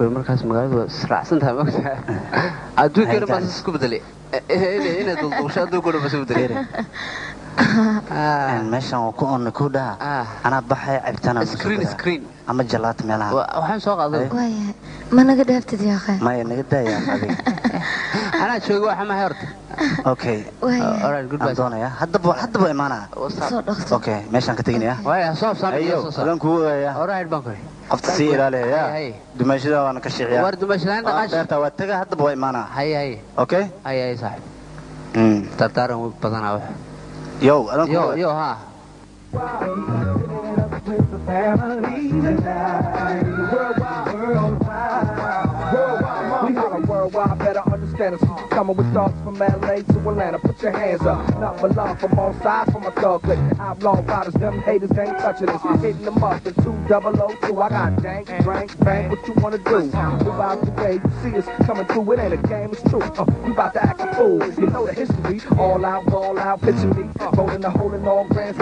مركز مقالة سرعة سنتها مقطع أدوك أنا بس سكوب دلي هنا دوش أدوك أنا بس بدلي ماشي وكون كودا أنا بحي عبتنا سكرين أما جلات ملها وحين سوق أظن ويا ما نقدر أفتدي يا أخي ما نقدر يا أخي أنا شوي واحد ما هرت أوكي أدونا يا حد بو إيمانا أوكي ماشي أنك تجيني يا ويا صوف أيوه أنا كوا يا أورايد بانكري قفت سير عليه يا دمشق وأنا كشيعة ورد دمشق عندك ده توتجه حد بو إيمانا هاي أوكي هاي صاحب ترتارهم بدنا يو أنا كوا يو ها Worldwide, better understand us. Coming with thoughts from LA to Atlanta. Put your hands up. Not for love from all sides from my thug click. Outlaw riders, them haters ain't touching us. Hitting them up in 2002. I got dank, drank, bang. What you wanna do? Move out the way. You see us coming through. It ain't a game, it's true. We about to act a fool. You know the history. All out, ball out. Picture me. Rolling the hole in all grands.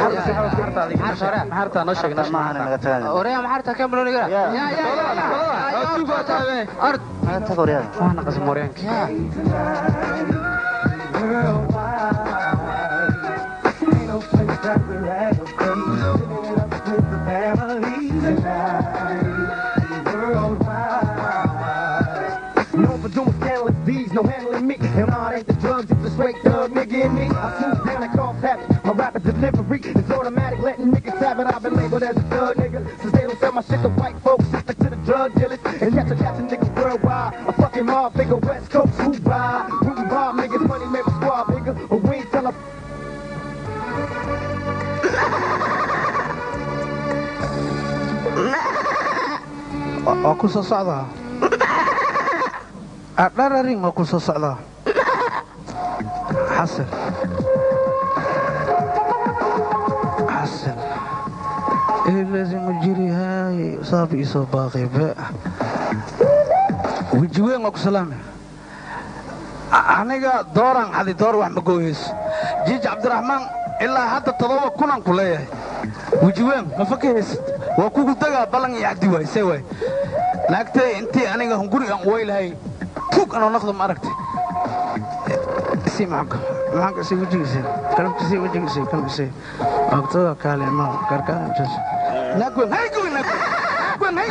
محارتا نشجنا أوريا محارتا كم بلوني كذا يا أرض أنت كوريا أنا قسم موريانك No handling me, and all ain't the drugs, it's the straight thug nigga in me. I smooth down and cough habit. My rapper delivery is automatic, letting niggas have it. I've been labeled as a thug nigga since they don't sell my shit to white folks, stick to the drug dealers and catch a niggas worldwide. A fucking mob bigger, West Coast who ride. We rob niggas, money make a squad bigger, but we ain't tell them. Aku sesuatu. Ada ring aku sesuatu. Hasil. لازم نجري هاي صافي صباغي وجوين اكو سلامه aniga dooran hadi door wax ma gooyis jiij Cabdiraxmaan ilaa hadda 7 kunan ku leeyahay wajween ma fakees waa kugu daga balan yaadi waysay way laagtay intii aniga hunguri aan weylahay tuug aan noqdo ma aragtay si maxaa si wajigiisa kalabkiisa waqtiga kale ma karkaan jis naagwen hay goyn naagwen hay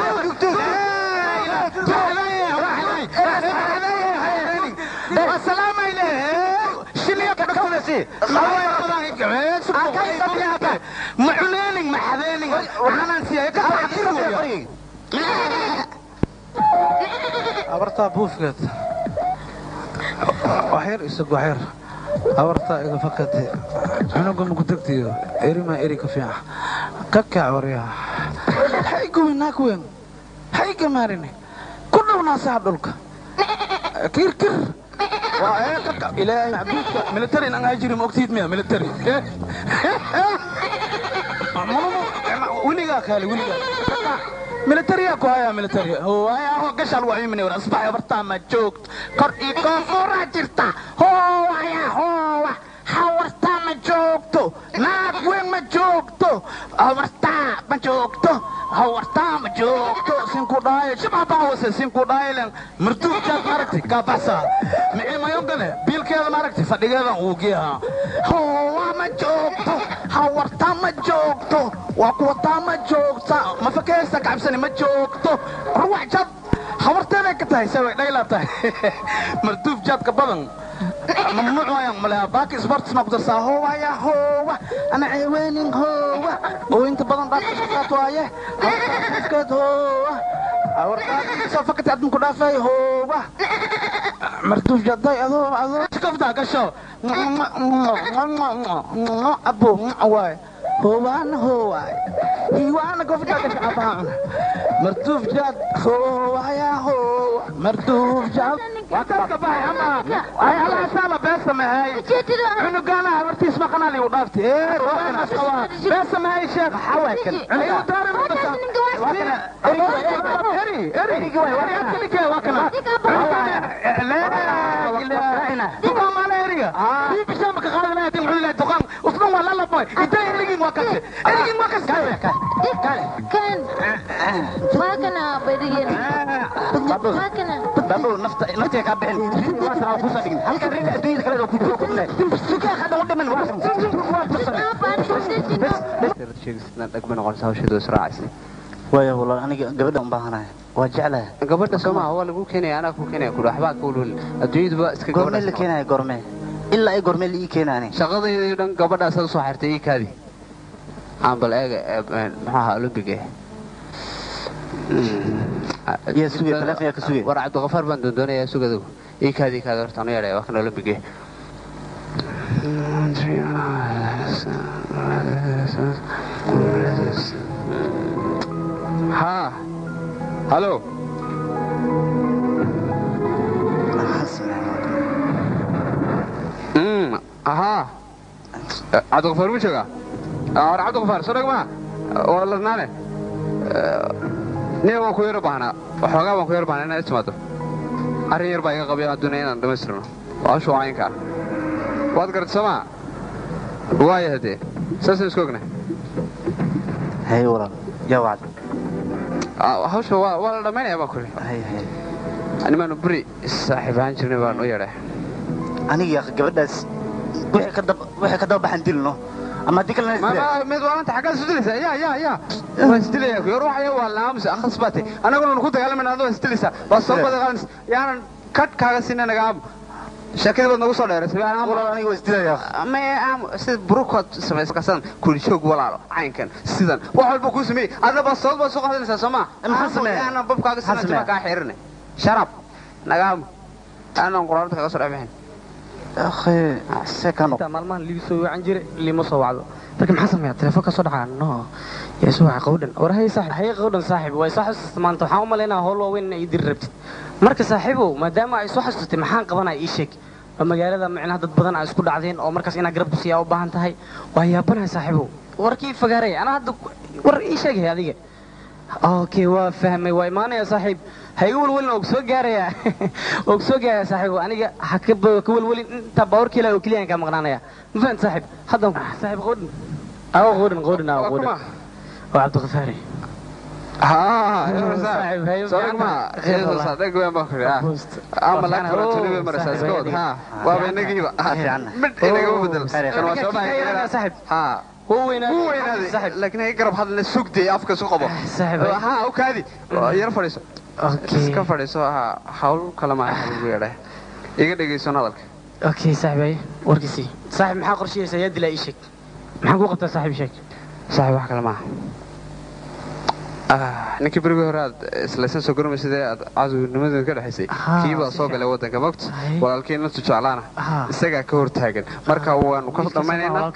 السلام عليكم شنو كدكتورسي معلينك محذينك انا نسيك أبرتا بوفقت وحير يسق وحير أبرتا إذا فقدت أنا قم كتبتي إيري ما إيري كفيها ككع وريها حيكم هناك وين حيك مارني كلنا ناس عبدالك كير إلهي عبدالك ملتري أنا أجري مقتيد مياه ملتري وليغا كالي وليغا ملتري أكو هيا ملتري هو هيا هو قشل وعي مني ورأصبح يبرتا ما جوكت قرئي كفورة جرتا هو هيا هو حورتا ما جوكتو ناك وين ما جوكتو حورتا ما جوكتو حورتا ما جوكتو سينكو دايل شبه باوسي سينكو دايل مرتوب جات ماركتي كاباسا معي ما يمكنه بيل كذا ماركتي فدقيقا وقيها هو ما جوكتو حورتا ما جوكتو وقوتا ما جوكتا ما فكيسك عبسني ما جوكتو روح جد حورتين كتاي سوي دايلا تاي مرتوب جات كبدن ممنوع يا ملا باك سبورتس نقدر هو يا هو انا عيوانين هو وانت بدن باك سبورتس وايه كد هو ورقات صفقت عندكم دافاي هو مرتوش جداي ادو كفدا قشو ابو واي هو انا هو انا كفدا قشو مرتوف جد هو يا هو مرتوف جد وكذا باي اما اي على ساله بس ما هي انه قال عرفتي اسمع قنالي وضافتي ايه وانا اسقوا بس ما هي شيخ حواكل ايوه داري وكنا اري وكنا لا دقام على اريا في بشامك قالنا تلعب دقام اصلا ولا لا باي انت اللي وكسه كان ما كان بدين ما كان بابو نفتي كابين واسرع وفوسا دين هل كان رينا ادين كلا ku kulay suka hada wada man waasan bas sheegisna dhagma noqonaysa hawsheedu israacaysa waayo walaal aniga gabadha u baahanahay waa jeclahay gabadha Soomaa waa lagu keenay ana ku keenay ku waxba ku lul adduunyadu iska goorme la keenay goorme illa ay goorme la keenaani shaqadaydu dhan gabadhaas soo xirtay kaadi aan bal eega maxaa Olympic يا سوي ثلاثة يا كسوي ورا عبد الغفار بن دندون يا سوق ذو إيك هذه كذا رتنا يا رأي وكنا أولمبيك ها هلو أها عبد الغفار وش جا عبد الغفار صدق ما والله نانه نيو waan ku yar baahna waxoogaa waan ku yar baahna inaad ismaado arrin yar baa iga qabay adduunka inaan dhameystirno waa shuucaynka waad gartsamaa waay hadee saas isku ogna hay walaal yaa wacd hawsha waa la dhameynaya baan kulli hay animaanu buri saaxiibaan jirnay baan u yeedhay aniga gabadhaas wixii ka daba baxan dilno ama dikal ما مدوان انت حاجه سدلسا يا واستليا يا روح يا والله امس اخصبتي انا اقول نكون دغالمنا ادو استلسا بس سو بدغان يعني كات كاغا سينا نغا شاكيد بد نغو سو دheeray انا والله aniga wastilaya ما ام sid brokot sameys qasan kul shoog walaalo caynkan sidan wax walba ku sameey adna bas soo qadanaysa Soomaa maxaa sameey ana babkaaga sinaa ka xirnay sharab nagaam ana quraarta kaga soo dhaafeen أخي سكانو مالمان اللي بيسوي عنجري اللي ما صوعده لكن حسن يا تلفون كسر عنه يسوع قودن ورهي صاحب هي قودن صاحب واي صاحب ما انت حاول لنا هول وين يدير ربت marka saaxiibo maadaama ay soo xasuustay maxaan qabanay ii sheeg magaalada macnaha dad badan ay isku dhacdeen oo markaas ina garab siyaa u baahan tahay waa yaabanahay saaxiibo warkii fagaaray ana hadda war ii sheegay adiga okay waa fahmay waa imaanaya saaxiib hay walwalna oo soo gaaraya saaxiib aniga hakaba walwalin inta bawarkii la oo kaliya ka maqnaanaya ma fahant saaxiib hadda saaxiib qoodin waa Abd Ghafaari صاحب هاي صدق ما صدق وين بكره اما لا ترى مرساس كود ها وابنجي بدنا بدل كانوا شباب صاحب ها هو وين صاحب لكن هي قرب هذا السوق دي افك سوق ابو صاحب ها وكادي ير فريسو اوكي اسكا فريسو ها حول كلام ويره iga dhageysan hadalka اوكي صاحبي warkisi صاحب maxaa qorshiyaysa yad la ishik maxaa ku qabtaa صاحب sheek صاحب wax kale ma ninkii berigi hore aad islaysan soo gormay sidee aad caawinimada ka dhaxaysay kiiba soo galay wadanka magta walaalkeen la tujaclaana isaga ka hortaagan marka waanu ka dhamaynaynaa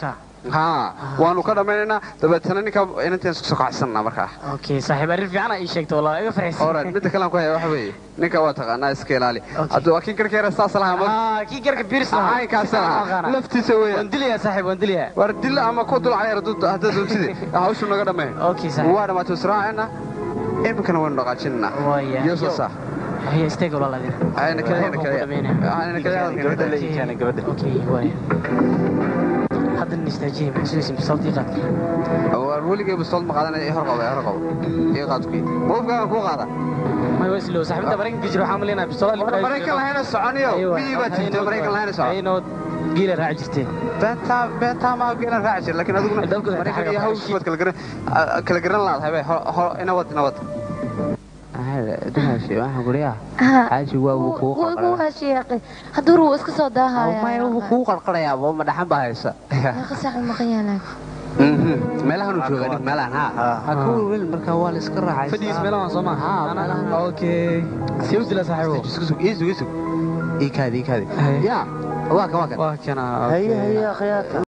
waanu ka dhamaynaynaa dabeetana ninka inanteen soo kacsanna marka okay saaxiib arrin fiican ay sheegtay wallahi iga farxisay ora mid kale ku hayo waxa weeye ninka waa taqaanaa iska ilaali haduu akin karkeera saas laha ma ki karka biirsna ay ka sana laftiisa weeye wandiliya saaxiib wandiliya war dil ama ku dul cayar hadda doonsidii hawshu naga dhamay okay saaxiib waa dhamaatay israacina imkana waan dhaqaajinna yeeso sax هي استيقظ والله ذي أنا كذا قبل أوكي واي هذا النستاجي محسوس بصوتي قط هو الولي جاب الصوت مقعدنا يهرقوا إيه قادكي مو بقى كو قادا ما يوصلوا صاحب أنت بريك تجرو حاملين بالصوت بريك الله هنا السعانية بيبا تجي بريك الله هنا السعانية أي نود قيل راعجتين بنتا ما قيل راعج لكن أقول بريك يهوش كل جرن لا هاي نود دهاشي waxaan guriyaa xaaji waa uu ku qarqaray waa sheeqay haduu ruu iska soo daahayaa ma uu ku qarqarayaa ma dhaxan baa haysa yaa qasac ma qiyaanay meelahan uu joogaa meelahan ha ku wiil marka waa la iska raacay fadhiis meelahan soo ma okay si uu dila saaxiibo isu ikaadi ya waa kana هيا